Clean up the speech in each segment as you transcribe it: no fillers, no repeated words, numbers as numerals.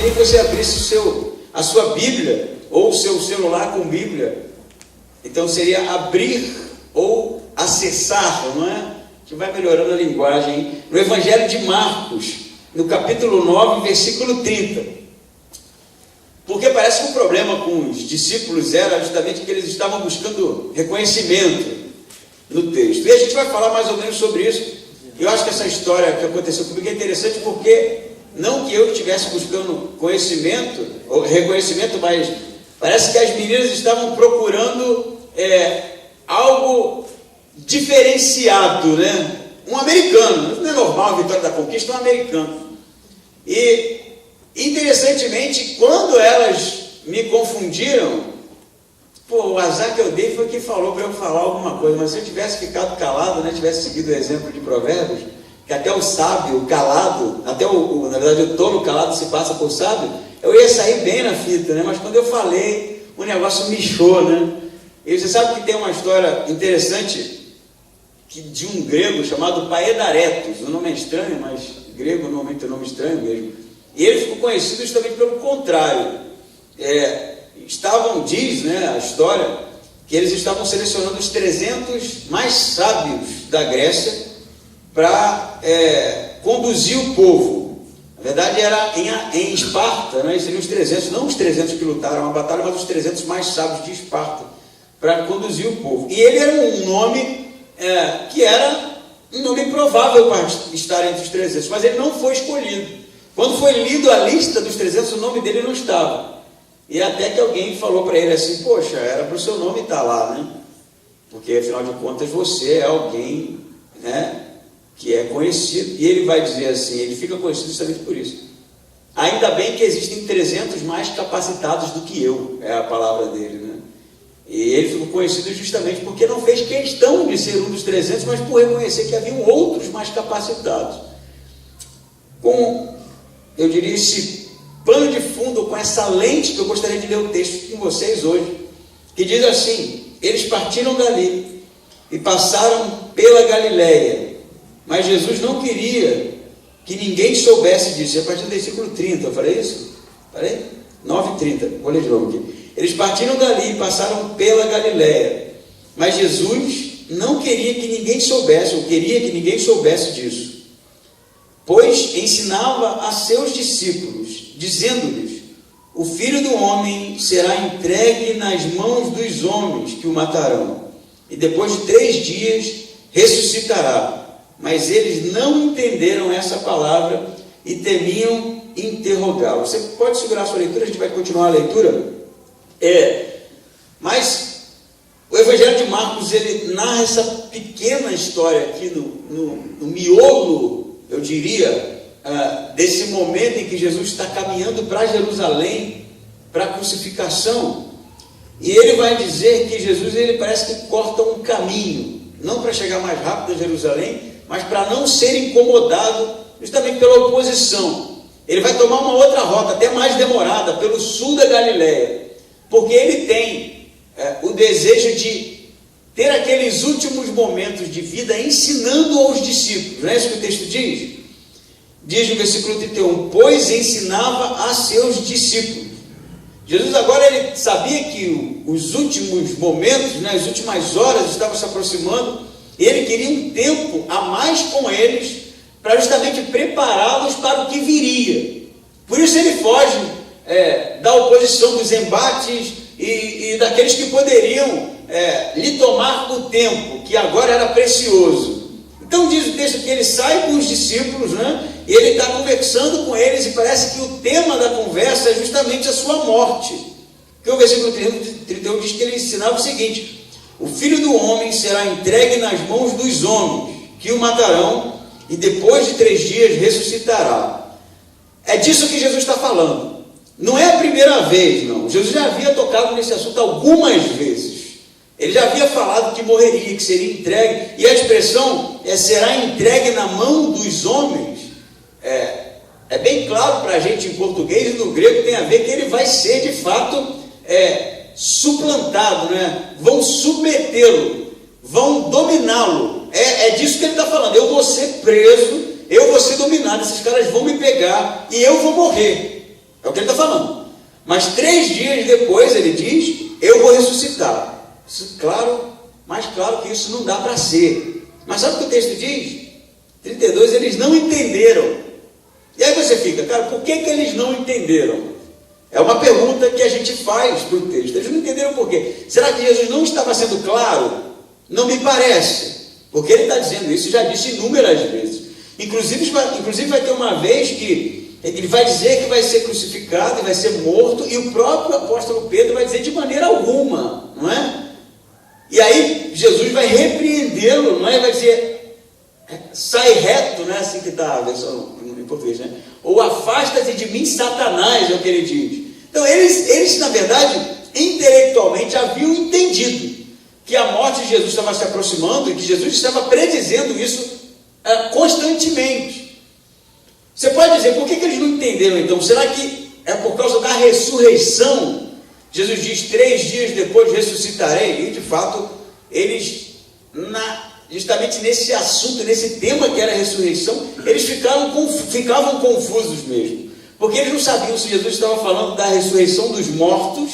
queria que você abrisse a sua Bíblia, ou o seu celular com Bíblia. Então seria abrir ou acessar, não é? Que vai melhorando a linguagem. No Evangelho de Marcos, no capítulo 9, versículo 30. Porque parece que o problema com os discípulos era justamente que eles estavam buscando reconhecimento no texto. E a gente vai falar mais ou menos sobre isso. Eu acho que essa história que aconteceu comigo é interessante porque, não que eu estivesse buscando conhecimento, ou reconhecimento, mas parece que as meninas estavam procurando algo diferenciado, né? Um americano, não é normal a Vitória da Conquista, um americano. E, interessantemente, quando elas me confundiram, o azar que eu dei foi que falou para eu falar alguma coisa, mas se eu tivesse ficado calado, né, tivesse seguido o exemplo de Provérbios, que até o sábio calado, na verdade o tolo calado se passa por sábio, eu ia sair bem na fita, né? Mas quando eu falei, o negócio mexeu, né? E você sabe que tem uma história interessante de um grego chamado Paedaretos. O nome é estranho, mas grego normalmente é um nome estranho mesmo. E ele ficou conhecido justamente pelo contrário. Diz, né, a história, que eles estavam selecionando os 300 mais sábios da Grécia para conduzir o povo. Na verdade era em Esparta, né? Seriam os 300, não os 300 que lutaram a batalha, mas os 300 mais sábios de Esparta, para conduzir o povo. E ele era um nome que era um nome improvável para estar entre os 300, mas ele não foi escolhido. Quando foi lido a lista dos 300, o nome dele não estava. E até que alguém falou para ele assim: poxa, era para o seu nome estar lá, né? Porque afinal de contas você é alguém, né, que é conhecido. E ele vai dizer assim, ele fica conhecido justamente por isso. Ainda bem que existem 300 mais capacitados do que eu, é a palavra dele, né? E ele ficou conhecido justamente porque não fez questão de ser um dos 300, mas por reconhecer que haviam outros mais capacitados. Com, eu diria, esse pano de fundo, com essa lente, que eu gostaria de ler o texto com vocês hoje, que diz assim: eles partiram dali e passaram pela Galileia, mas Jesus não queria que ninguém soubesse disso. É a partir do versículo 30, eu falei isso? Falei? 9:30, vou ler de novo aqui. Eles partiram dali e passaram pela Galileia, mas Jesus não queria que ninguém soubesse, ou queria que ninguém soubesse disso, pois ensinava a seus discípulos, dizendo-lhes: o Filho do Homem será entregue nas mãos dos homens que o matarão, e depois de 3 dias ressuscitará. Mas eles não entenderam essa palavra e temiam interrogá-lo. Você pode segurar a sua leitura, a gente vai continuar a leitura. Mas o Evangelho de Marcos, ele narra essa pequena história aqui no miolo, eu diria, desse momento em que Jesus está caminhando para Jerusalém, para a crucificação. E ele vai dizer que Jesus, ele parece que corta um caminho, não para chegar mais rápido a Jerusalém, mas para não ser incomodado justamente pela oposição. Ele vai tomar uma outra rota, até mais demorada, pelo sul da Galileia, porque ele tem o desejo de ter aqueles últimos momentos de vida ensinando aos discípulos. Não é isso que o texto diz? Diz no versículo 31, pois ensinava a seus discípulos. Jesus agora, ele sabia que os últimos momentos, né, as últimas horas estavam se aproximando, e ele queria um tempo a mais com eles, para justamente prepará-los para o que viria. Por isso ele foge da oposição, dos embates e daqueles que poderiam lhe tomar o tempo, que agora era precioso. Então diz o texto que ele sai com os discípulos, né? E ele está conversando com eles, e parece que o tema da conversa é justamente a sua morte. Porque o versículo 31 diz que ele ensinava o seguinte: o Filho do Homem será entregue nas mãos dos homens, que o matarão, e depois de 3 dias ressuscitará. É disso que Jesus está falando. Não é a primeira vez, não. Jesus já havia tocado nesse assunto algumas vezes. Ele já havia falado que morreria, que seria entregue, e a expressão será entregue na mão dos homens. É bem claro para a gente em português, e no grego tem a ver que ele vai ser de fato suplantado, né? Vão submetê-lo, vão dominá-lo. É disso que ele está falando. Eu vou ser preso, eu vou ser dominado, esses caras vão me pegar e eu vou morrer. É o que ele está falando. Mas 3 dias depois ele diz, eu vou ressuscitar. Isso, claro, mais claro que isso não dá para ser. Mas sabe o que o texto diz? 32, eles não entenderam. E aí você fica, cara, por que eles não entenderam? É uma pergunta que a gente faz para o texto. Eles não entenderam por quê. Será que Jesus não estava sendo claro? Não me parece. Porque ele está dizendo isso, já disse inúmeras vezes. Inclusive vai ter uma vez que ele vai dizer que vai ser crucificado e vai ser morto, e o próprio apóstolo Pedro vai dizer de maneira alguma, não é? E aí Jesus vai repreendê-lo, não é? Vai dizer, sai reto, não é assim que está a versão em português, né? Ou afasta-te de mim, Satanás, é o que ele diz. Então eles na verdade, intelectualmente haviam entendido que a morte de Jesus estava se aproximando e que Jesus estava predizendo isso constantemente. Você pode dizer, por que eles não entenderam então? Será que é por causa da ressurreição? Jesus diz, 3 dias depois ressuscitarei. E de fato, eles, justamente nesse assunto, nesse tema que era a ressurreição, eles ficavam confusos mesmo. Porque eles não sabiam se Jesus estava falando da ressurreição dos mortos,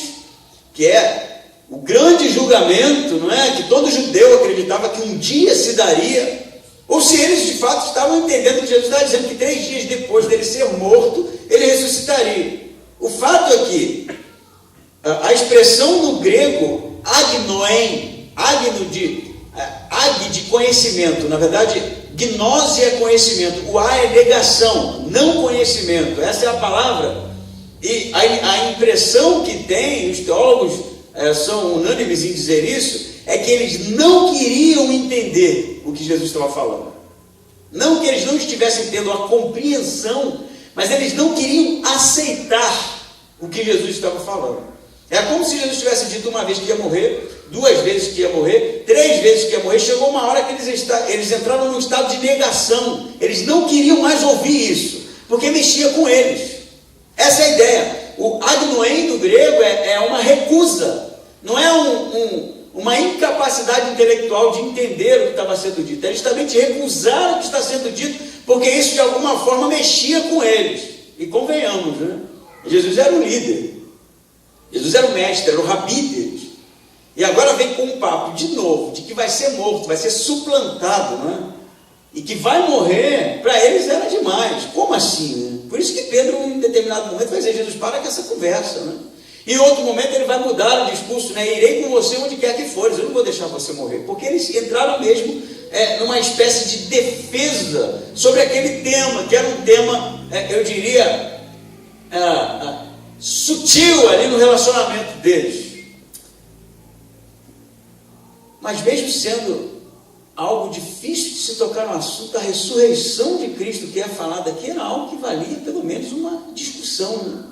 que é o grande julgamento, não é? Que todo judeu acreditava que um dia se daria, ou se eles de fato estavam entendendo que Jesus estava dizendo que 3 dias depois dele ser morto, ele ressuscitaria. O fato é que a expressão no grego, agnoen, ag de conhecimento, na verdade, gnose é conhecimento, o a é negação, não conhecimento, essa é a palavra, e a impressão que tem, os teólogos são unânimes em dizer isso, é que eles não queriam entender o que Jesus estava falando. Não que eles não estivessem tendo a compreensão, mas eles não queriam aceitar o que Jesus estava falando. É como se Jesus tivesse dito uma vez que ia morrer, 2 vezes que ia morrer, 3 vezes que ia morrer. Chegou uma hora que eles entraram num estado de negação. Eles não queriam mais ouvir isso, porque mexia com eles. Essa é a ideia. O agnoen do grego é uma recusa, não é uma incapacidade intelectual de entender o que estava sendo dito. É justamente recusar o que está sendo dito, porque isso de alguma forma mexia com eles. E convenhamos, né? Jesus era o líder, Jesus era o mestre, era o rabi deles. E agora vem com um papo de novo, de que vai ser morto, vai ser suplantado, não é? E que vai morrer, para eles era demais. Como assim, né? Por isso que Pedro, em determinado momento, vai dizer, Jesus, para com essa conversa, né? Em outro momento ele vai mudar o discurso, né? Irei com você onde quer que fores, eu não vou deixar você morrer. Porque eles entraram mesmo numa espécie de defesa sobre aquele tema, que era um tema, eu diria, sutil ali no relacionamento deles. Mas mesmo sendo algo difícil de se tocar no assunto, a ressurreição de Cristo que é falada aqui era algo que valia pelo menos uma discussão, né?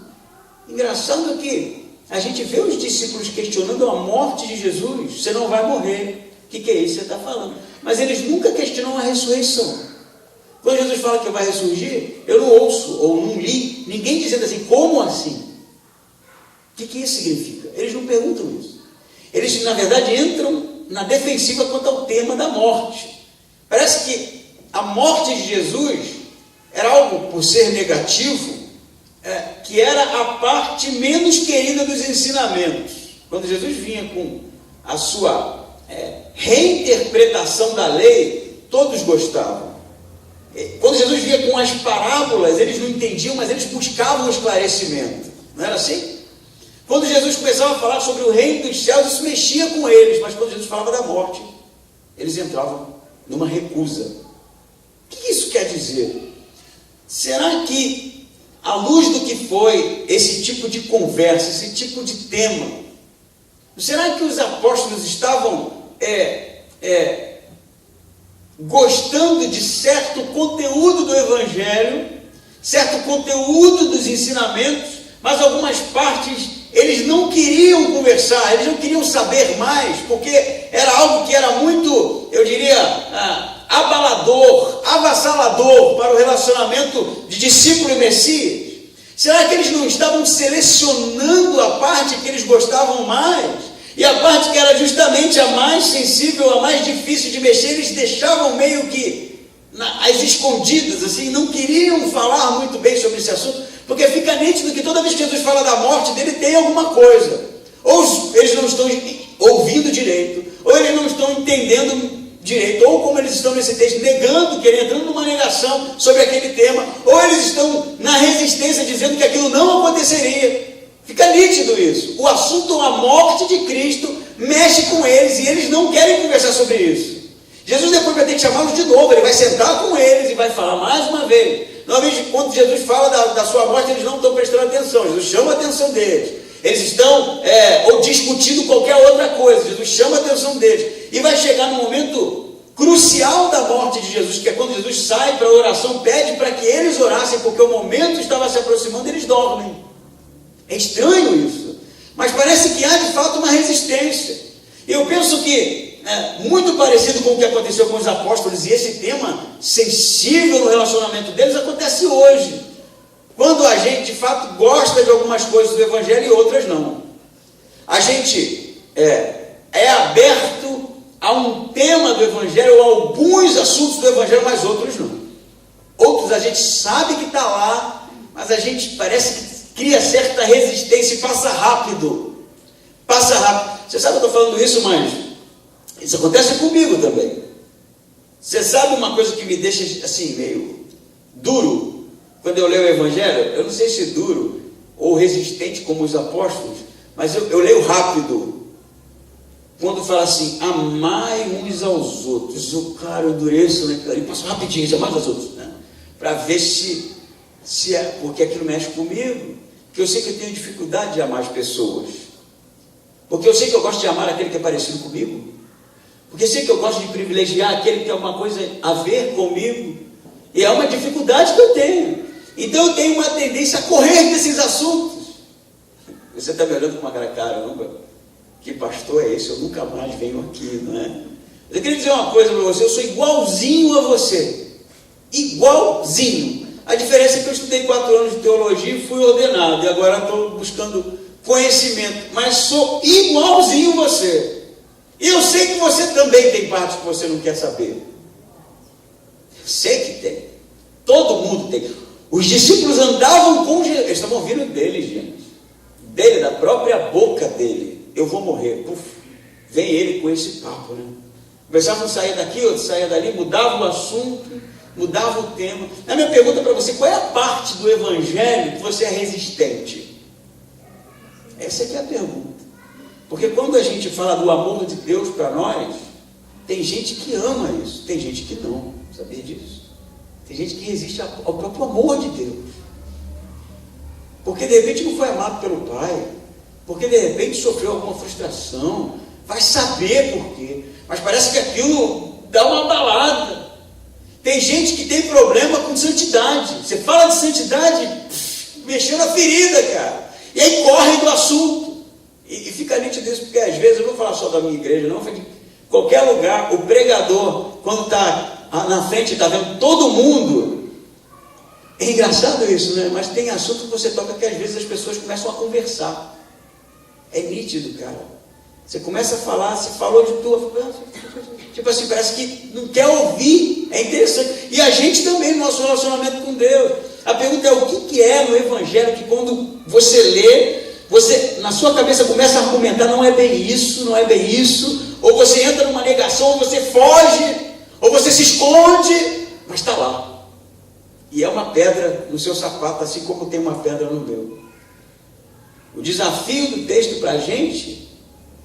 Engraçado que a gente vê os discípulos questionando a morte de Jesus. Você não vai morrer. O que é isso que você está falando? Mas eles nunca questionam a ressurreição. Quando Jesus fala que vai ressurgir, eu não ouço ou não li ninguém dizendo assim, como assim? O que isso significa? Eles não perguntam isso. Eles, na verdade, entram na defensiva quanto ao tema da morte. Parece que a morte de Jesus era algo, por ser negativo, que era a parte menos querida dos ensinamentos. Quando Jesus vinha com a sua reinterpretação da lei, todos gostavam. Quando Jesus vinha com as parábolas, eles não entendiam, mas eles buscavam o esclarecimento. Não era assim? Quando Jesus começava a falar sobre o reino dos céus, isso mexia com eles, mas quando Jesus falava da morte, eles entravam numa recusa. O que isso quer dizer? Será que, à luz do que foi esse tipo de conversa, esse tipo de tema, será que os apóstolos estavam gostando de certo conteúdo do Evangelho, certo conteúdo dos ensinamentos, mas algumas partes eles não queriam conversar, eles não queriam saber mais, porque era algo que era muito, eu diria, abalador, avassalador para o relacionamento de discípulo e Messias? Será que eles não estavam selecionando a parte que eles gostavam mais? E a parte que era justamente a mais sensível, a mais difícil de mexer, eles deixavam meio que às escondidas, assim, não queriam falar muito bem sobre esse assunto, Porque fica nítido que toda vez que Jesus fala da morte dele, tem alguma coisa. Ou eles não estão ouvindo direito, ou eles não estão entendendo direito, ou como eles estão nesse texto, negando, entrando numa negação sobre aquele tema, ou eles estão na resistência, dizendo que aquilo não aconteceria. Fica nítido isso. O assunto, a morte de Cristo, mexe com eles, e eles não querem conversar sobre isso. Jesus depois vai ter que chamá-los de novo, ele vai sentar com eles e vai falar mais uma vez. Novamente, quando Jesus fala da sua morte, eles não estão prestando atenção, Jesus chama a atenção deles. Eles estão ou discutindo qualquer outra coisa, Jesus chama a atenção deles. E vai chegar no momento crucial da morte de Jesus, que é quando Jesus sai para a oração, pede para que eles orassem, porque o momento estava se aproximando, eles dormem. É estranho isso, mas parece que há de fato uma resistência. Eu penso que muito parecido com o que aconteceu com os apóstolos, e esse tema sensível no relacionamento deles acontece hoje, quando a gente de fato gosta de algumas coisas do Evangelho e outras não. A gente é aberto a um tema do Evangelho, ou a alguns assuntos do Evangelho, mas outros não. Outros a gente sabe que está lá, mas a gente parece que cria certa resistência e passa rápido. Passa rápido. Você sabe que eu estou falando isso, mas isso acontece comigo também. Você sabe uma coisa que me deixa assim, meio duro, quando eu leio o Evangelho? Eu não sei se duro ou resistente como os apóstolos, mas eu leio rápido. Quando fala assim, amai uns aos outros, eu, cara, eu endureço, né? E passo rapidinho, amai aos outros, né? Para ver se porque aquilo mexe comigo, porque eu sei que eu tenho dificuldade de amar as pessoas, porque eu sei que eu gosto de amar aquele que é parecido comigo, porque eu sei que eu gosto de privilegiar aquele que tem alguma coisa a ver comigo, e é uma dificuldade que eu tenho. Então eu tenho uma tendência a correr desses assuntos. Você está me olhando com uma cara, caramba, que pastor é esse? Eu nunca mais venho aqui, não é? Mas eu queria dizer uma coisa para você, eu sou igualzinho a você, igualzinho. A diferença é que eu estudei 4 anos de teologia e fui ordenado, e agora estou buscando conhecimento, mas sou igualzinho a você. E eu sei que você também tem partes que você não quer saber. Eu sei que tem. Todo mundo tem. Os discípulos andavam com Jesus, eles estavam ouvindo dele, gente. Dele, da própria boca dele. Eu vou morrer. Puf, vem ele com esse papo, né? Começavam a sair daqui, outros saíam dali, mudava o assunto, mudava o tema. A minha pergunta para você, qual é a parte do Evangelho que você é resistente? Essa é a pergunta. Porque quando a gente fala do amor de Deus para nós, tem gente que ama isso, tem gente que não, sabia disso? Tem gente que resiste ao próprio amor de Deus, porque de repente não foi amado pelo Pai, porque de repente sofreu alguma frustração, vai saber por quê, mas parece que aquilo dá uma abalada. Tem gente que tem problema com santidade, você fala de santidade, mexeu na ferida, cara, e aí corre do assunto. E fica nítido isso, porque às vezes, eu não vou falar só da minha igreja, não, em qualquer lugar, o pregador, quando está na frente, está vendo todo mundo, é engraçado isso, né? Mas tem assunto que você toca que às vezes as pessoas começam a conversar. É nítido, cara. Você começa a falar, você falou de tua, tipo assim, parece que não quer ouvir, é interessante. E a gente também, no nosso relacionamento com Deus. A pergunta é, o que é no Evangelho que quando você lê, você, na sua cabeça, começa a argumentar, não é bem isso, não é bem isso, ou você entra numa negação, ou você foge, ou você se esconde, mas está lá. E é uma pedra no seu sapato, assim como tem uma pedra no meu. O desafio do texto para a gente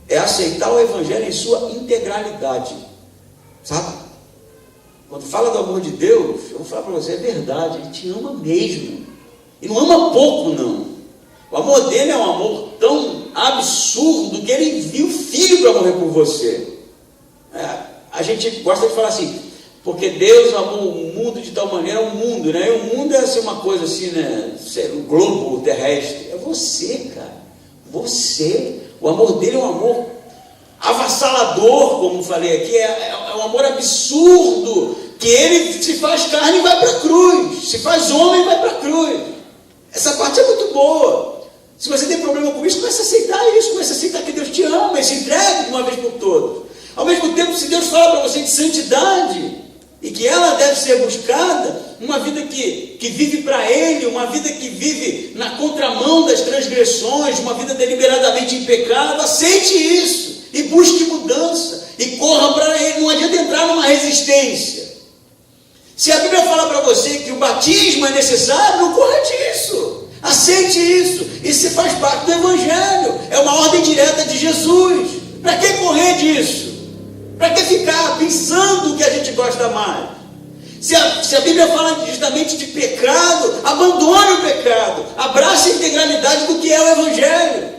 é aceitar o Evangelho em sua integralidade, sabe? Quando fala do amor de Deus, eu vou falar para você, é verdade, Ele te ama mesmo, e não ama pouco, não. O amor dele é um amor tão absurdo que ele envia o filho para morrer por você. A gente gosta de falar assim, porque Deus amou o mundo de tal maneira, o mundo, né? E o mundo é assim, uma coisa assim, né? O globo terrestre. É você, cara. Você. O amor dele é um amor avassalador, como falei aqui. É um amor absurdo, que ele se faz carne e vai para a cruz. Se faz homem e vai para a cruz. Essa parte é muito boa. Se você tem problema com isso, comece a aceitar isso, comece a aceitar que Deus te ama e se entregue de uma vez por todas. Ao mesmo tempo, se Deus fala para você de santidade, e que ela deve ser buscada, uma vida que vive para Ele, uma vida que vive na contramão das transgressões, uma vida deliberadamente em pecado. Aceite isso e busque mudança e corra para Ele. Não adianta entrar numa resistência. Se a Bíblia fala para você que o batismo é necessário, não corra disso. Aceite isso. Isso faz parte do Evangelho. É uma ordem direta de Jesus. Para que correr disso? Para que ficar pensando o que a gente gosta mais? Se a Bíblia fala justamente de pecado, abandone o pecado. Abrace a integralidade do que é o Evangelho.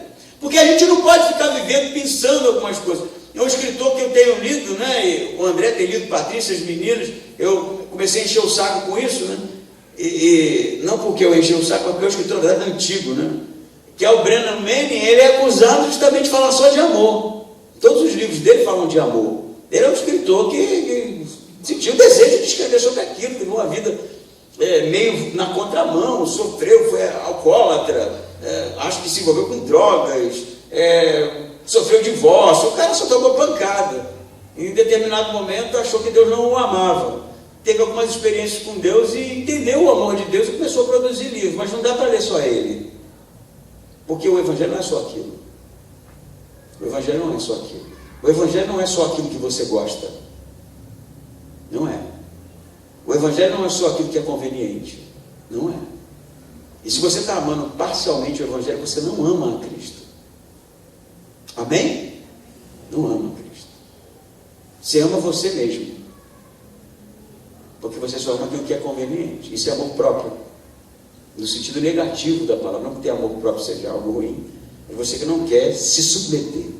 Porque a gente não pode ficar vivendo pensando algumas coisas. É um escritor que eu tenho lido, né? E o André tem lido, Patrícia, as meninas. Eu comecei a encher o saco com isso, né? E não porque eu enchi o saco, mas porque é um escritor, na verdade, antigo, né? Que é o Brennan Manning. Ele é acusado justamente de falar só de amor. Todos os livros dele falam de amor. Ele é um escritor que sentiu o desejo de escrever sobre aquilo, teve uma vida meio na contramão, sofreu, foi alcoólatra, acho que se envolveu com drogas, sofreu divórcio. O cara só tomou pancada. Em determinado momento achou que Deus não o amava. Teve algumas experiências com Deus e entendeu o amor de Deus e começou a produzir livros. Mas não dá para ler só ele, porque o Evangelho não é só aquilo. O Evangelho não é só aquilo. O Evangelho não é só aquilo que você gosta. Não é. O Evangelho não é só aquilo que é conveniente. Não é. E se você está amando parcialmente o Evangelho, você não ama a Cristo. Amém? Não ama a Cristo. Você ama você mesmo. Porque você só ama aquilo que é conveniente. Isso é amor próprio. No sentido negativo da palavra. Não que ter amor próprio seja algo ruim. É você que não quer se submeter.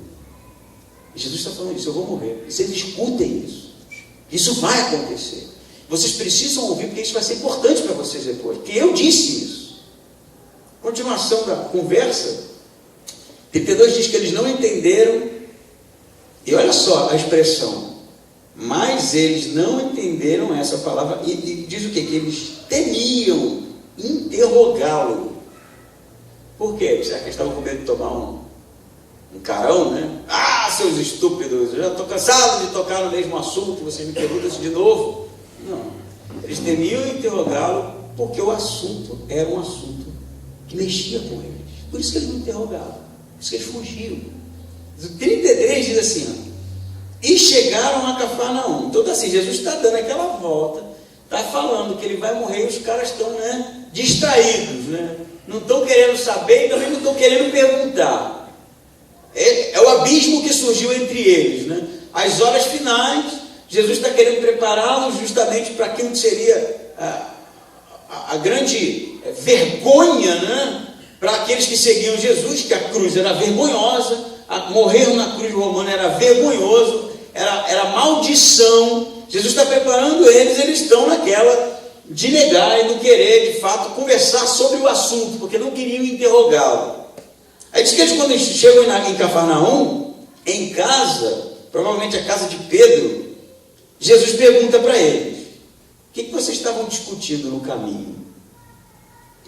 Jesus está falando isso, eu vou morrer. Vocês escutem isso. Isso vai acontecer. Vocês precisam ouvir, porque isso vai ser importante para vocês depois. Porque eu disse isso. Continuação da conversa. 32 diz que eles não entenderam. E olha só a expressão. Mas eles não entenderam essa palavra. E diz o quê? Que eles temiam interrogá-lo. Por quê? Será que eles estavam com medo de tomar um carão, né? Ah, seus estúpidos, eu já estou cansado de tocar no mesmo assunto, você me pergunta isso de novo. Não, eles temiam interrogá-lo porque o assunto era um assunto que mexia com eles. Por isso que eles não interrogavam, por isso que eles fugiram. O 33 diz assim, ó, e chegaram a Cafarnaum. Então assim, Jesus está dando aquela volta, está falando que ele vai morrer e os caras estão, né, distraídos, né? Não estão querendo saber e também não estão querendo perguntar. É o abismo que surgiu entre eles, né? As horas finais, Jesus está querendo prepará-los justamente para aquilo que seria a grande vergonha, né? Para aqueles que seguiam Jesus, que a cruz era vergonhosa, morrer na cruz romana era vergonhoso, era maldição. Jesus está preparando eles, eles estão naquela de negar e não querer, de fato, conversar sobre o assunto, porque não queriam interrogá-lo. Aí diz que eles, quando chegam em Cafarnaum, em casa, provavelmente a casa de Pedro, Jesus pergunta para eles, o que vocês estavam discutindo no caminho?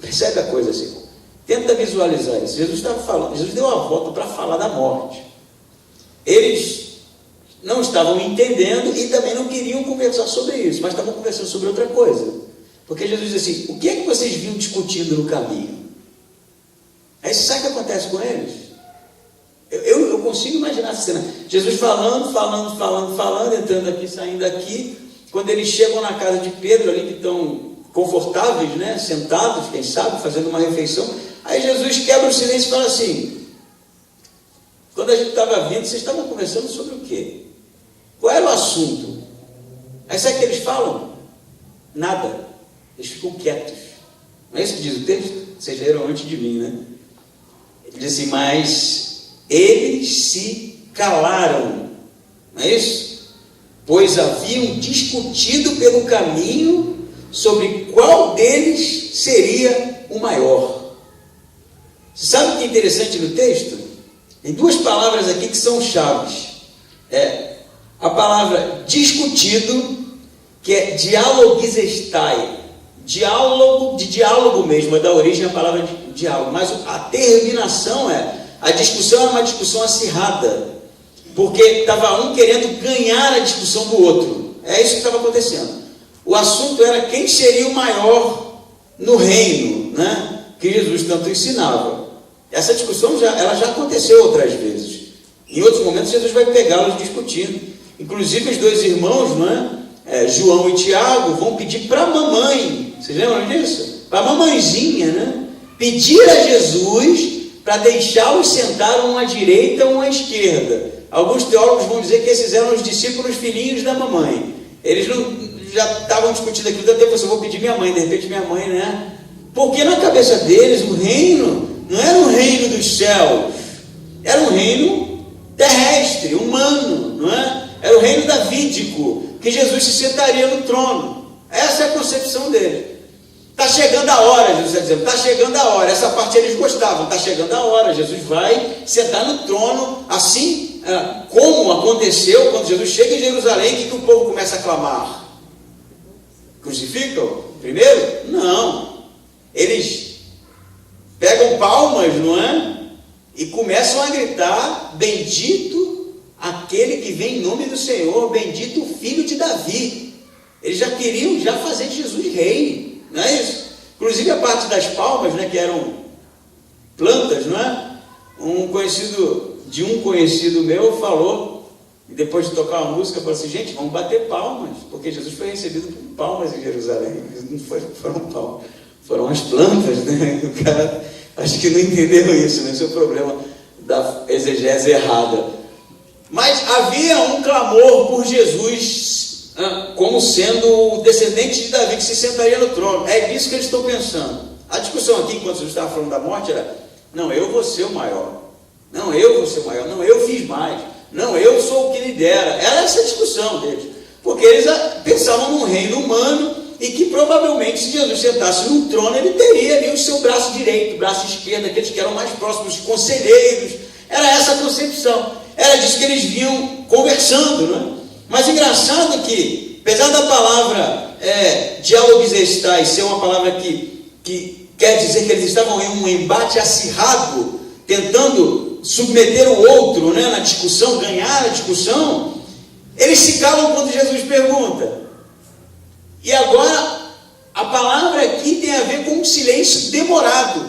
Percebe a coisa assim? Tenta visualizar isso. Jesus estava falando, Jesus deu a volta para falar da morte. Eles não estavam entendendo e também não queriam conversar sobre isso, mas estavam conversando sobre outra coisa. Porque Jesus diz assim, o que é que vocês vinham discutindo no caminho? Aí sabe o que acontece com eles? Eu consigo imaginar essa cena. Jesus falando, entrando aqui, saindo aqui. Quando eles chegam na casa de Pedro, ali que estão confortáveis, né? Sentados, quem sabe, fazendo uma refeição. Aí Jesus quebra o silêncio e fala assim, quando a gente estava vindo, vocês estavam conversando sobre o quê? Qual era o assunto? Aí sabe o que eles falam? Nada. Eles ficam quietos. Não é isso que diz o texto? Vocês leram antes de mim, né? Ele diz assim, mas eles se calaram, não é isso? Pois haviam discutido pelo caminho sobre qual deles seria o maior. Você sabe o que é interessante no texto? Tem duas palavras aqui que são chaves. A palavra discutido, que é dialogizestai, de diálogo mesmo, é da origem a palavra de diálogo, mas a terminação a discussão era uma discussão acirrada, porque estava um querendo ganhar a discussão do outro, É isso que estava acontecendo. O assunto era quem seria o maior no reino, né, que Jesus tanto ensinava. Essa discussão ela já aconteceu outras vezes. Em outros momentos Jesus vai pegá-los discutindo. Inclusive os dois irmãos, não é? João e Tiago, vão pedir para a mamãe. Vocês lembram disso? Para a mamãezinha, né? Pedir a Jesus para deixá-los sentar um à direita ou à esquerda. Alguns teólogos vão dizer que esses eram os discípulos filhinhos da mamãe. Eles já estavam discutindo aquilo, até eu vou pedir minha mãe, de repente minha mãe, né? Porque na cabeça deles o reino não era um reino dos céus, era um reino terrestre, humano, não é? Era o reino davídico, que Jesus se sentaria no trono. Essa é a concepção deles. Está chegando a hora, Jesus está dizendo, está chegando a hora. Essa parte eles gostavam, está chegando a hora. Jesus vai sentar no trono, assim como aconteceu quando Jesus chega em Jerusalém, que o povo começa a clamar. Crucificam primeiro? Não. Eles pegam palmas, não é? E começam a gritar: bendito aquele que vem em nome do Senhor, bendito o filho de Davi. Eles já queriam fazer de Jesus rei, não é isso? Inclusive a parte das palmas, né, que eram plantas, não é? Um conhecido meu falou, e depois de tocar uma música, falou assim: gente, vamos bater palmas, porque Jesus foi recebido com palmas em Jerusalém. Não foram palmas, foram as plantas, né? O cara acho que não entendeu isso, né? Esse é o problema da exegese errada. Mas havia um clamor por Jesus como sendo o descendente de Davi que se sentaria no trono. É disso que eles estão pensando. A discussão aqui, enquanto Jesus estava falando da morte, era: não, eu vou ser o maior. Não, eu vou ser o maior. Não, eu fiz mais. Não, eu sou o que lidera. Era essa a discussão deles. Porque eles pensavam num reino humano e que provavelmente, se Jesus sentasse num trono, ele teria ali o seu braço direito, o braço esquerdo, aqueles que eram mais próximos, os conselheiros. Era essa a concepção. Era disso que eles vinham conversando, não é? Mas engraçado que, apesar da palavra dialogisestai ser uma palavra que quer dizer que eles estavam em um embate acirrado, tentando submeter o outro, né, na discussão, ganhar a discussão, eles se calam quando Jesus pergunta. E agora, a palavra aqui tem a ver com um silêncio demorado.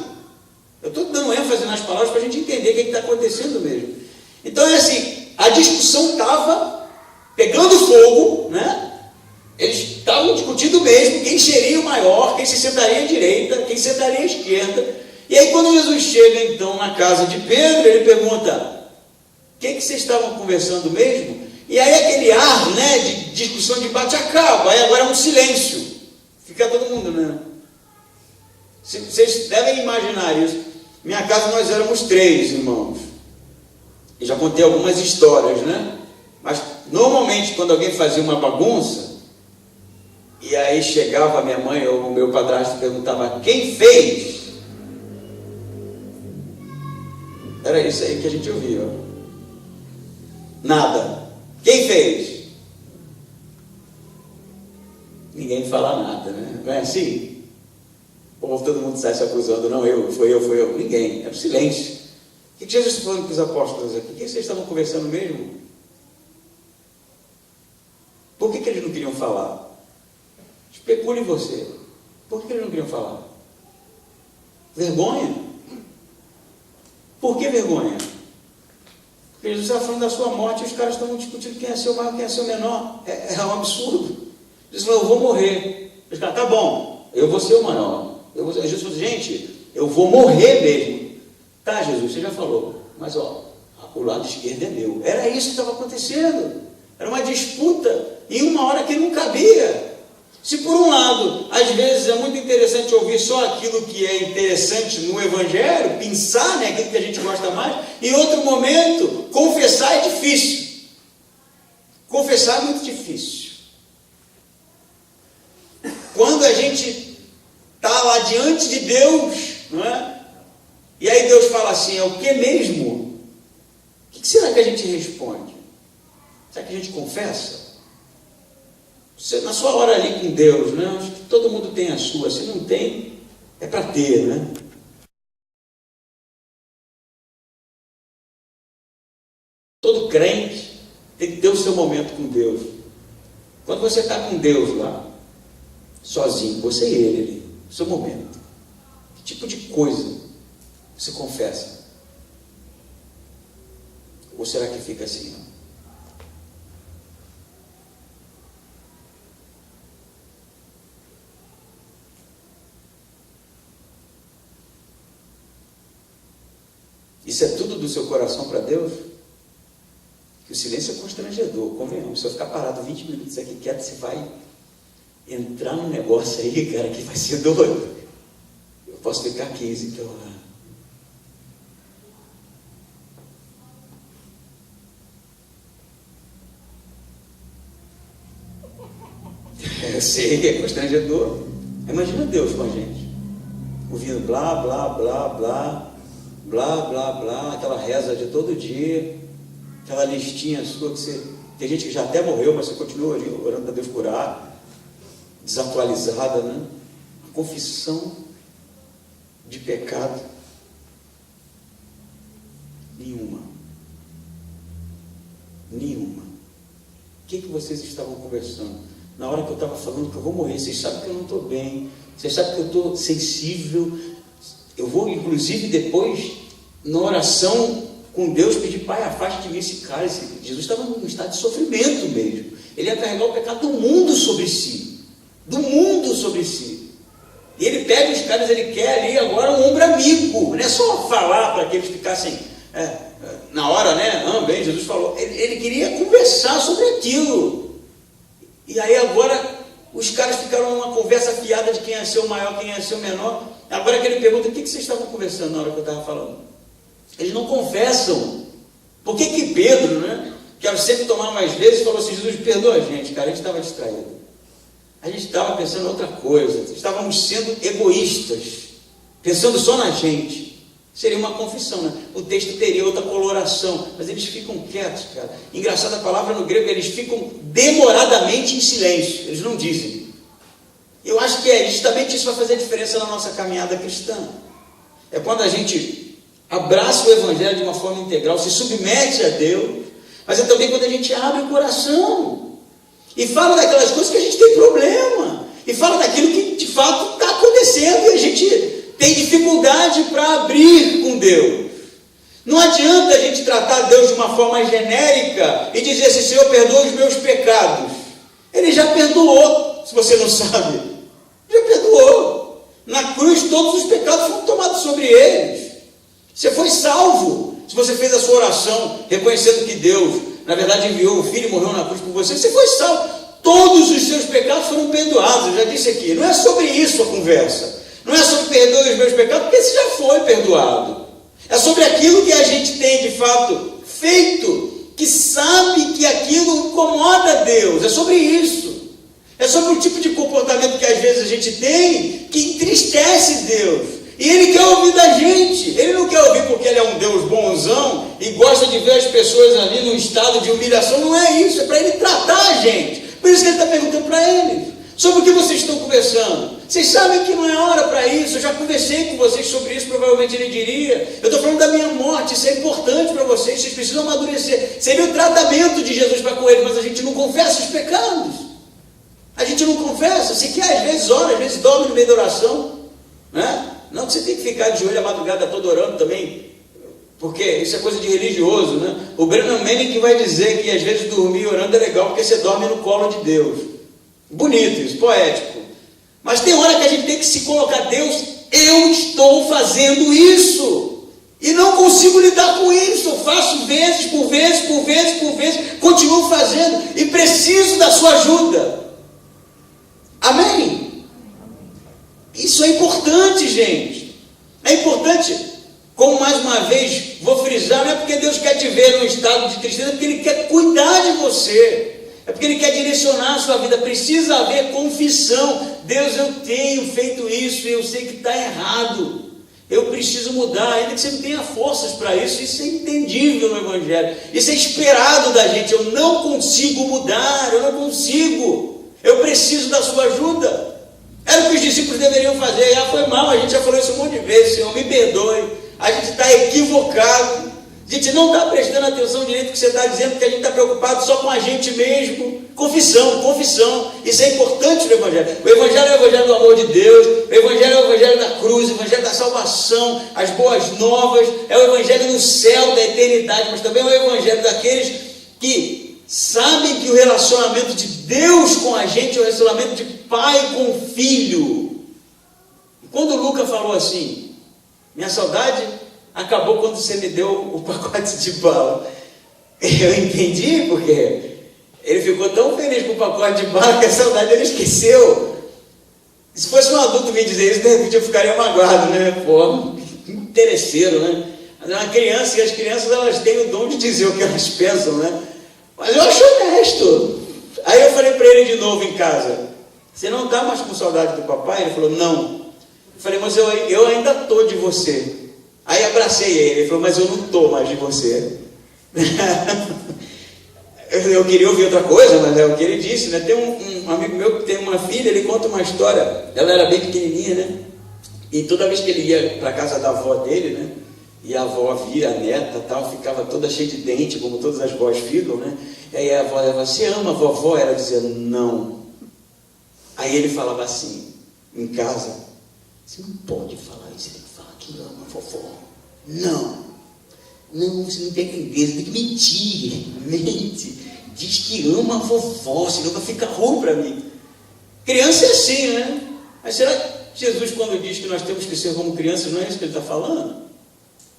Eu estou dando ênfase nas palavras para a gente entender o que está acontecendo mesmo. Então é assim, a discussão estava pegando fogo, né? Eles estavam discutindo mesmo quem seria o maior, quem se sentaria à direita, quem se sentaria à esquerda. E aí quando Jesus chega então na casa de Pedro, ele pergunta: o que vocês estavam conversando mesmo? E aí aquele ar, né, de discussão, de debate acaba, aí agora é um silêncio. Fica todo mundo, né? Vocês devem imaginar isso. Minha casa nós éramos 3 irmãos. E já contei algumas histórias, né? Mas normalmente quando alguém fazia uma bagunça, e aí chegava a minha mãe ou o meu padrasto e perguntava: quem fez? Era isso aí que a gente ouvia. Nada. Quem fez? Ninguém fala nada, né? Não é assim? Ou todo mundo sai se acusando: não, foi eu. Ninguém. É o silêncio. O que Jesus está falando para os apóstolos aqui? O que vocês estavam conversando mesmo? Por que eles não queriam falar? Especule você. Por que eles não queriam falar? Vergonha? Por que vergonha? Porque Jesus está falando da sua morte e os caras estão discutindo quem é seu maior, quem é seu menor. É um absurdo. Jesus falou: eu vou morrer. Os caras: tá bom, eu vou ser o maior. Jesus falou: gente, eu vou morrer mesmo. Tá, Jesus, você já falou, mas ó, o lado esquerdo é meu. Era isso que estava acontecendo. Era uma disputa em uma hora que não cabia. Se por um lado, às vezes é muito interessante ouvir só aquilo que é interessante no Evangelho, pensar, né, aquilo que a gente gosta mais, em outro momento, confessar é difícil. Confessar é muito difícil. Quando a gente está lá diante de Deus, não é? E aí Deus fala assim: é o que mesmo? O que será que a gente responde? Será que a gente confessa? Você, na sua hora ali com Deus, né? Acho que todo mundo tem a sua. Se não tem, é para ter, né? Todo crente tem que ter o seu momento com Deus. Quando você está com Deus lá, sozinho, você e Ele ali, no seu momento, que tipo de coisa você confessa? Ou será que fica assim? Não? Isso é tudo do seu coração para Deus? Que o silêncio é constrangedor, convenhamos. Se eu ficar parado 20 minutos aqui quieto, você vai entrar num negócio aí, cara, que vai ser doido. Eu posso ficar 15, então. Eu sei que é constrangedor. Imagina Deus com a gente, ouvindo blá, blá, blá, blá, blá, blá, blá, aquela reza de todo dia, aquela listinha sua que você... Tem gente que já até morreu, mas você continua ali orando para Deus curar, desatualizada, né? A confissão de pecado nenhuma. O que vocês estavam conversando? Na hora que eu estava falando que eu vou morrer, vocês sabem que eu não estou bem, vocês sabem que eu estou sensível. Eu vou, inclusive, depois, na oração com Deus, pedir: Pai, afaste de mim esse cálice. Jesus estava num estado de sofrimento mesmo. Ele ia carregar o pecado do mundo sobre si. Do mundo sobre si. E ele pega os caras, ele quer ali agora um ombro amigo. Não é só falar para que eles ficassem na hora, né? Bem, Jesus falou. Ele queria conversar sobre aquilo. E aí agora os caras ficaram numa conversa fiada de quem ia ser o maior, quem ia ser o menor. Agora que ele pergunta: o que vocês estavam conversando na hora que eu estava falando? Eles não confessam. Por que Pedro, né? Quero sempre tomar mais vezes, falou assim: Jesus, perdoa a gente, cara, a gente estava distraído. A gente estava pensando em outra coisa. Estávamos sendo egoístas, pensando só na gente. Seria uma confissão, né? O texto teria outra coloração, mas eles ficam quietos, cara. Engraçada a palavra no grego, eles ficam demoradamente em silêncio, eles não dizem. Eu acho que justamente isso vai fazer diferença na nossa caminhada cristã. É quando a gente abraça o Evangelho de uma forma integral, se submete a Deus, mas é também quando a gente abre o coração e fala daquelas coisas que a gente tem problema, e fala daquilo que de fato está acontecendo e a gente tem dificuldade para abrir com Deus. Não adianta a gente tratar Deus de uma forma genérica e dizer assim: Senhor, perdoa os meus pecados. Ele já perdoou, se você não sabe. Já perdoou. Na cruz todos os pecados foram tomados sobre eles. Você foi salvo. Se você fez a sua oração reconhecendo que Deus, na verdade, enviou o Filho e morreu na cruz por você, você foi salvo. Todos os seus pecados foram perdoados. Eu já disse aqui. Não é sobre isso a conversa. Não é sobre perdoe os meus pecados, porque você já foi perdoado. É sobre aquilo que a gente tem de fato feito, que sabe que aquilo incomoda a Deus. É sobre isso. É sobre o tipo de comportamento que às vezes a gente tem, que entristece Deus. E Ele quer ouvir da gente. Ele não quer ouvir porque Ele é um Deus bonzão e gosta de ver as pessoas ali num estado de humilhação. Não é isso. É para Ele tratar a gente. Por isso que Ele está perguntando para eles: sobre o que vocês estão conversando? Vocês sabem que não é hora para isso. Eu já conversei com vocês sobre isso, provavelmente ele diria. Eu estou falando da minha morte, isso é importante para vocês. Vocês precisam amadurecer. Seria o tratamento de Jesus para com ele, mas a gente não confessa os pecados. A gente não confessa. Se quer, às vezes ora, às vezes dorme no meio da oração, né? Não que você tem que ficar de joelho a madrugada toda orando também, porque isso é coisa de religioso, né? O Breno Manning que vai dizer que às vezes dormir orando é legal, porque você dorme no colo de Deus. Bonito isso, poético. Mas tem hora que a gente tem que se colocar: Deus, eu estou fazendo isso e não consigo lidar com isso. Eu faço vezes por vezes, por vezes, por vezes, continuo fazendo e preciso da sua ajuda. Amém? Isso é importante, gente. É importante, como mais uma vez vou frisar, não é porque Deus quer te ver num estado de tristeza, é porque Ele quer cuidar de você. É porque Ele quer direcionar a sua vida. Precisa haver confissão. Deus, eu tenho feito isso e eu sei que está errado. Eu preciso mudar, ainda que você não tenha forças para isso. Isso é entendível no Evangelho. Isso é esperado da gente. Eu não consigo mudar, eu não consigo. Eu preciso da sua ajuda. Era o que os discípulos deveriam fazer. Foi mal, a gente já falou isso um monte de vezes. Senhor, me perdoe. A gente está equivocado. A gente não está prestando atenção direito no que você está dizendo, porque a gente está preocupado só com a gente mesmo. Confissão, confissão. Isso é importante no Evangelho. O Evangelho é o Evangelho do amor de Deus, o Evangelho é o Evangelho da cruz, o Evangelho da salvação, as boas novas, é o Evangelho do céu, da eternidade, mas também é o Evangelho daqueles que sabem que o relacionamento de Deus com a gente é o relacionamento de pai com filho. E quando o Lucas falou assim, minha saudade acabou quando você me deu o pacote de bala, eu entendi, porque ele ficou tão feliz com o pacote de bala que a saudade ele esqueceu. Se fosse um adulto me dizer isso, de repente eu ficaria magoado, né? Pô, interesseiro, né? Mas é uma criança, e as crianças elas têm o dom de dizer o que elas pensam, né? Mas eu acho honesto. Aí eu falei para ele de novo em casa, você não está mais com saudade do papai? Ele falou, não. Eu falei, mas eu ainda estou de você. Aí abracei ele falou, mas eu não estou mais de você. Eu queria ouvir outra coisa, mas é o que ele disse, né? Tem um amigo meu que tem uma filha, ele conta uma história, ela era bem pequenininha, né? E toda vez que ele ia para a casa da avó dele, né? E a avó via a neta tal, ficava toda cheia de dente, como todas as vós ficam, né? E aí a avó falava, você ama a vovó? Ela dizia, não. Aí ele falava assim, em casa, você não pode falar isso, você tem que falar que ama a vovó. Não, você não tem que entender, você tem que mentir. Mente. Diz que ama a vovó, senão vai ficar ruim para mim. Criança é assim, né? Mas será que Jesus, quando diz que nós temos que ser como crianças, não é isso que ele está falando?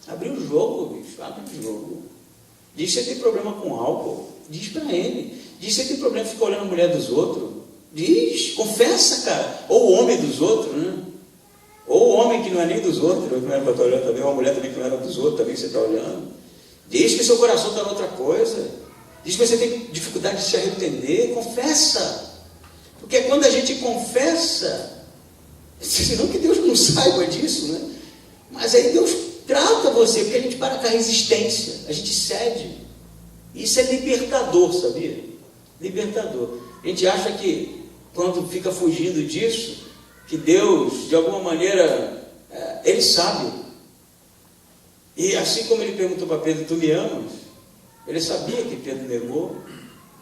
Abre o jogo, bicho, abre o jogo. Diz que você tem problema com álcool. Diz para ele. Diz que você tem problema de ficar olhando a mulher dos outros. Diz, confessa, cara. Ou o homem dos outros, né? Ou o homem que não é nem dos outros, que não era para estar olhando também, ou a mulher também que não era dos outros, também que você está olhando. Diz que seu coração está em outra coisa. Diz que você tem dificuldade de se arrepender. Confessa. Porque quando a gente confessa, não que Deus não saiba disso, né? Mas aí Deus trata você, porque a gente para com a resistência, a gente cede. Isso é libertador, sabia? Libertador. A gente acha que quando fica fugindo disso, que Deus, de alguma maneira, Ele sabe. E assim como Ele perguntou para Pedro, tu me amas? Ele sabia que Pedro negou.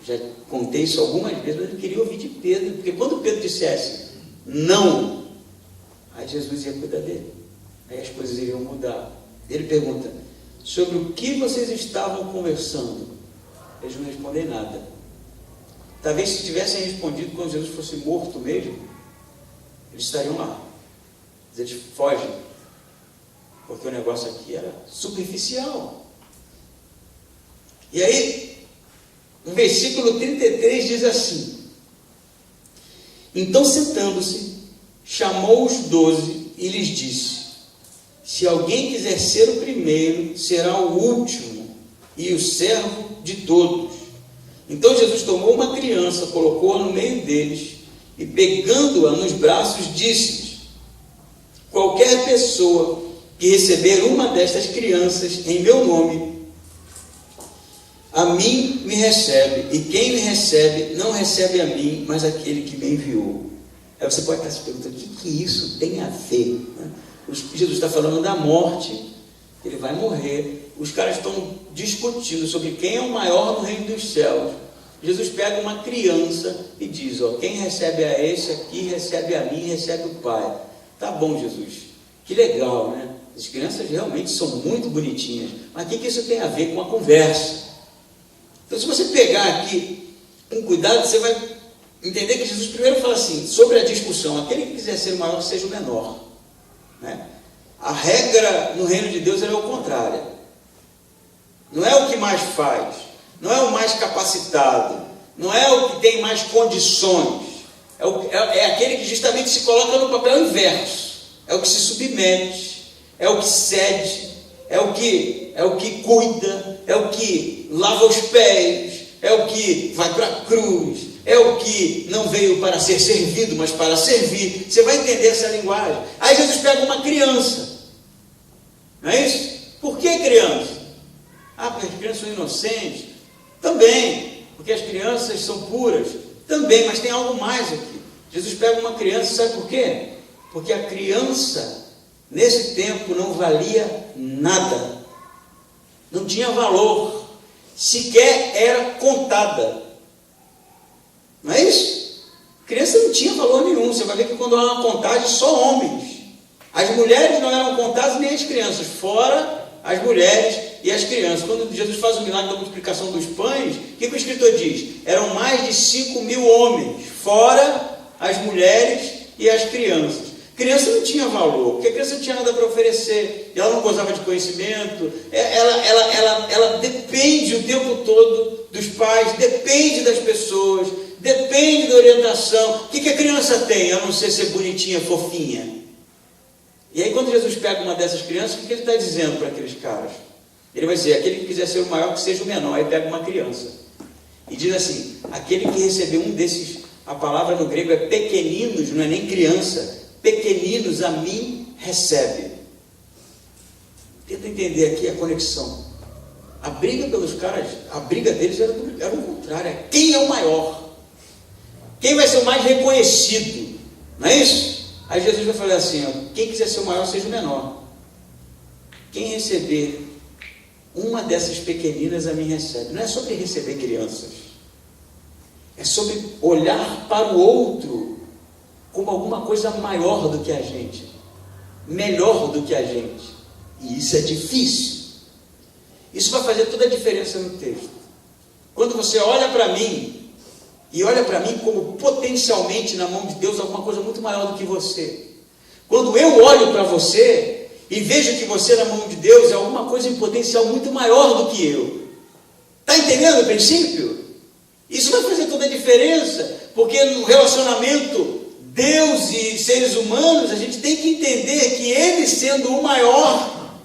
Já contei isso algumas vezes, mas ele queria ouvir de Pedro, porque quando Pedro dissesse não, aí Jesus ia cuidar dele. Aí as coisas iriam mudar. Ele pergunta, sobre o que vocês estavam conversando? Eles não respondem nada. Talvez se tivessem respondido quando Jesus fosse morto mesmo, eles estariam lá. Mas eles fogem, porque o negócio aqui era superficial. E aí, no versículo 33 diz assim, então sentando-se, chamou os 12 e lhes disse, se alguém quiser ser o primeiro, será o último e o servo de todos. Então Jesus tomou uma criança, colocou-a no meio deles e pegando-a nos braços, disse-lhes, qualquer pessoa que receber uma destas crianças em meu nome, a mim me recebe, e quem me recebe, não recebe a mim, mas aquele que me enviou. Aí você pode estar se perguntando, o que isso tem a ver? Jesus está falando da morte, ele vai morrer. Os caras estão discutindo sobre quem é o maior no reino dos céus. Jesus pega uma criança e diz, quem recebe a esse aqui, recebe a mim, recebe o Pai. Tá bom, Jesus, que legal, né? As crianças realmente são muito bonitinhas, mas o que isso tem a ver com a conversa? Então, se você pegar aqui com cuidado, você vai entender que Jesus primeiro fala assim, sobre a discussão, aquele que quiser ser o maior, seja o menor, né? A regra no reino de Deus é o contrário. Não é o que mais faz, não é o mais capacitado, não é o que tem mais condições, é aquele que justamente se coloca no papel inverso, é o que se submete, é o que cede, é o que cuida, é o que lava os pés, é o que vai para a cruz, é o que não veio para ser servido, mas para servir. Você vai entender essa linguagem. Aí Jesus pega uma criança, não é isso? Por que criança? Porque as crianças são inocentes? Também, porque as crianças são puras? Também, mas tem algo mais aqui. Jesus pega uma criança, sabe por quê? Porque a criança, nesse tempo, não valia nada. não tinha valor, sequer era contada. Não é isso? Criança não tinha valor nenhum. Você vai ver que quando há uma contagem, só homens. As mulheres não eram contadas, nem as crianças, fora as mulheres e as crianças. Quando Jesus faz o milagre da multiplicação dos pães, o que o escritor diz? Eram mais de 5.000 homens, fora as mulheres e as crianças. Criança não tinha valor, porque a criança não tinha nada para oferecer, ela não gozava de conhecimento, ela depende o tempo todo dos pais, depende das pessoas, depende da orientação. O que a criança tem, a não ser bonitinha, fofinha? E aí quando Jesus pega uma dessas crianças, o que ele está dizendo para aqueles caras? Ele vai dizer, aquele que quiser ser o maior, que seja o menor. Aí pega uma criança e diz assim, aquele que recebeu um desses, a palavra no grego é pequeninos, não é nem criança, pequeninos a mim recebe. Tenta entender aqui a conexão. A briga pelos caras, a briga deles era o contrário, quem é o maior? Quem vai ser o mais reconhecido? Não é isso? Aí Jesus vai falar assim, ó, quem quiser ser o maior, seja o menor. Quem receber uma dessas pequeninas a mim recebe. Não é sobre receber crianças, é sobre olhar para o outro como alguma coisa maior do que a gente, melhor do que a gente. E isso é difícil. Isso vai fazer toda a diferença no texto. Quando você olha para mim, e olha para mim como potencialmente na mão de Deus alguma coisa muito maior do que você. Quando eu olho para você e vejo que você na mão de Deus é alguma coisa em potencial muito maior do que eu. Está entendendo o princípio? Isso vai fazer toda a diferença, porque no relacionamento Deus e seres humanos, a gente tem que entender que Ele, sendo o maior,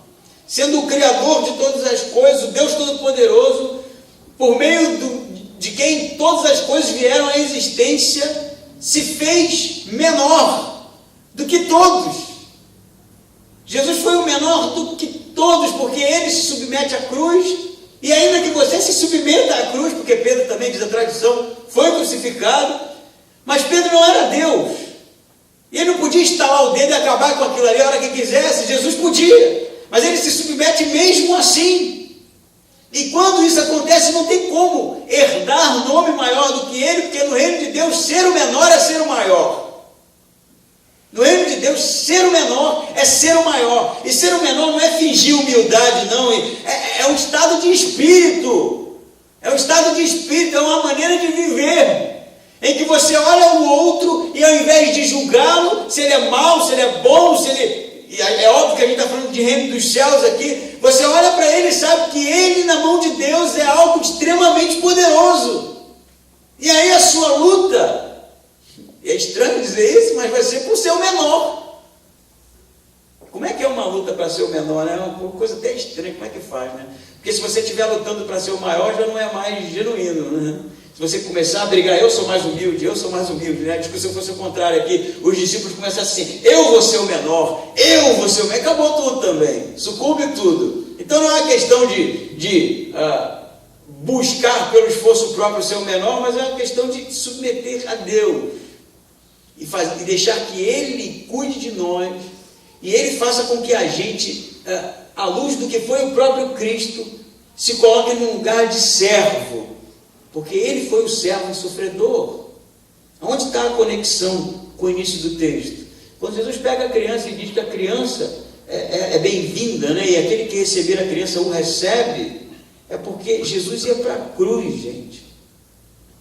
sendo o Criador de todas as coisas, o Deus Todo-Poderoso, por meio de quem todas as coisas vieram à existência, se fez menor do que todos. Jesus foi o menor do que todos, porque Ele se submete à cruz, e ainda que você se submeta à cruz, porque Pedro também, diz a tradição, foi crucificado, mas Pedro não era Deus, e ele não podia estalar o dedo e acabar com aquilo ali a hora que quisesse. Jesus podia, mas ele se submete mesmo assim. E quando isso acontece, não tem como herdar nome maior do que ele, porque no reino de Deus, ser o menor é ser o maior. No reino de Deus, ser o menor é ser o maior. E ser o menor não é fingir humildade, não. É um estado de espírito. É um estado de espírito, é uma maneira de viver, em que você olha o outro e ao invés de julgá-lo, se ele é mau, se ele é bom, se ele... E é óbvio que a gente está falando de reino dos céus aqui. Você olha para ele e sabe que ele na mão de Deus é algo extremamente poderoso. E aí a sua luta, é estranho dizer isso, mas vai ser por ser o menor. Como é que é uma luta para ser o menor? É uma coisa até estranha, como é que faz, né? Porque se você estiver lutando para ser o maior, já não é mais genuíno, né? Se você começar a brigar, eu sou mais humilde, né? A discussão fosse o contrário aqui, os discípulos começam assim, eu vou ser o menor, eu vou ser o menor, acabou tudo também, sucumbe tudo. Então não é uma questão de buscar pelo esforço próprio ser o menor, mas é uma questão de submeter a Deus e deixar que Ele cuide de nós, e Ele faça com que a gente, à luz do que foi o próprio Cristo, se coloque num lugar de servo, porque Ele foi o servo sofredor. Onde está a conexão com o início do texto? Quando Jesus pega a criança e diz que a criança é bem-vinda, né? E aquele que receber a criança o recebe, é porque Jesus ia para a cruz, gente.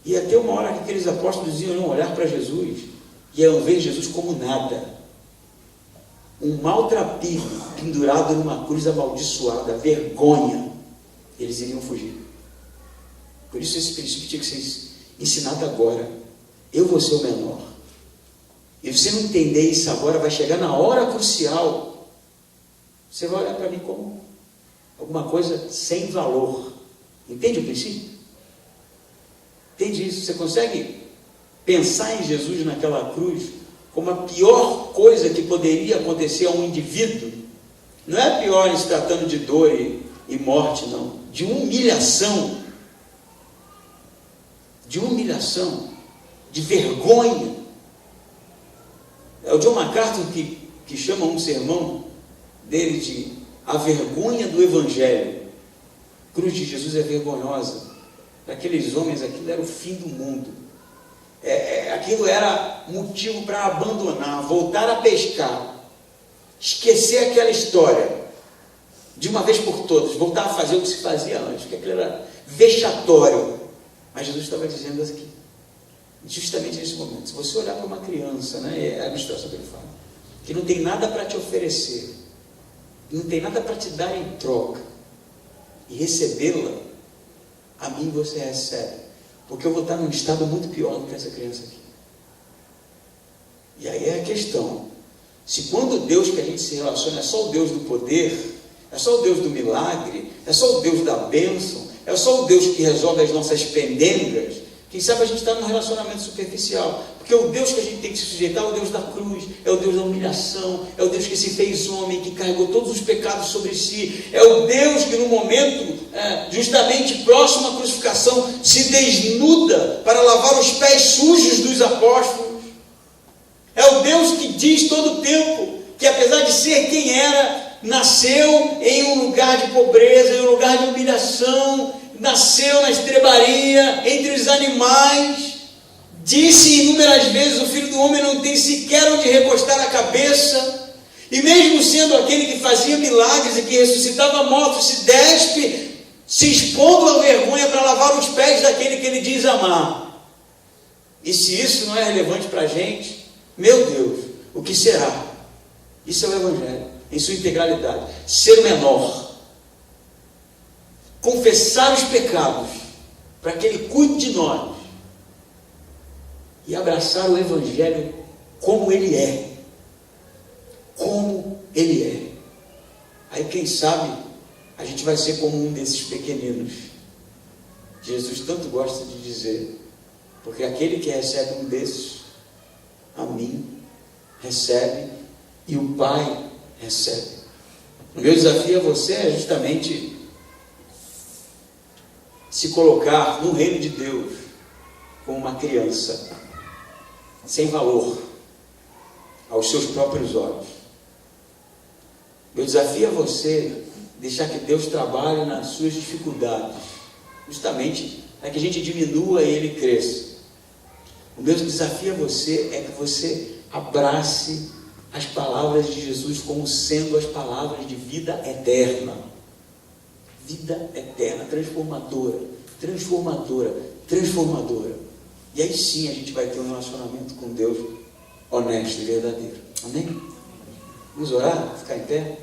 Ia ter uma hora que aqueles apóstolos iam olhar para Jesus e iam ver Jesus como nada. Um maltrapilho pendurado numa cruz amaldiçoada, vergonha. Eles iriam fugir. Por isso esse princípio tinha que ser ensinado agora. Eu vou ser o menor. E você não entender isso agora, vai chegar na hora crucial. Você vai olhar para mim como alguma coisa sem valor. Entende o princípio? Entende isso? Você consegue pensar em Jesus naquela cruz como a pior coisa que poderia acontecer a um indivíduo? Não é pior em se tratando de dor e morte, não. De humilhação. De humilhação, de vergonha. É o John MacArthur que chama um sermão dele de a vergonha do Evangelho. cruz de Jesus é vergonhosa. Para aqueles homens, aquilo era o fim do mundo. Aquilo era motivo para abandonar, voltar a pescar, esquecer aquela história, de uma vez por todas, voltar a fazer o que se fazia antes, porque aquilo era vexatório. Mas Jesus estava dizendo aqui, justamente nesse momento, se você olhar para uma criança, né, é a ilustração que ele fala, que não tem nada para te oferecer, não tem nada para te dar em troca, e recebê-la, a mim você recebe, porque eu vou estar num estado muito pior do que essa criança aqui. E aí é a questão, se quando o Deus que a gente se relaciona é só o Deus do poder, é só o Deus do milagre, é só o Deus da bênção, é só o Deus que resolve as nossas pendengas, quem sabe a gente está num relacionamento superficial, porque o Deus que a gente tem que se sujeitar é o Deus da cruz, é o Deus da humilhação, é o Deus que se fez homem, que carregou todos os pecados sobre si, é o Deus que no momento justamente próximo à crucificação se desnuda para lavar os pés sujos dos apóstolos, é o Deus que diz todo o tempo que apesar de ser quem era, nasceu em um lugar de pobreza, em um lugar de humilhação, nasceu na estrebaria, entre os animais, disse inúmeras vezes, o Filho do Homem não tem sequer onde recostar a cabeça, e mesmo sendo aquele que fazia milagres e que ressuscitava mortos, se despe, se expondo à vergonha para lavar os pés daquele que ele diz amar. E se isso não é relevante para a gente, meu Deus, o que será? Isso é o Evangelho, em sua integralidade. Ser o menor, confessar os pecados, para que Ele cuide de nós, e abraçar o Evangelho como Ele é. Como Ele é. Aí quem sabe, a gente vai ser como um desses pequeninos. Jesus tanto gosta de dizer, porque aquele que recebe um desses, a mim, recebe, e o Pai recebe. O meu desafio a você é justamente se colocar no reino de Deus como uma criança, sem valor, aos seus próprios olhos. Meu desafio a você deixar que Deus trabalhe nas suas dificuldades, justamente para que a gente diminua e Ele cresça. O meu desafio a você é que você abrace as palavras de Jesus como sendo as palavras de vida eterna. Vida eterna, transformadora, transformadora, transformadora. E aí sim a gente vai ter um relacionamento com Deus honesto e verdadeiro. Amém? Vamos orar? Ficar em pé?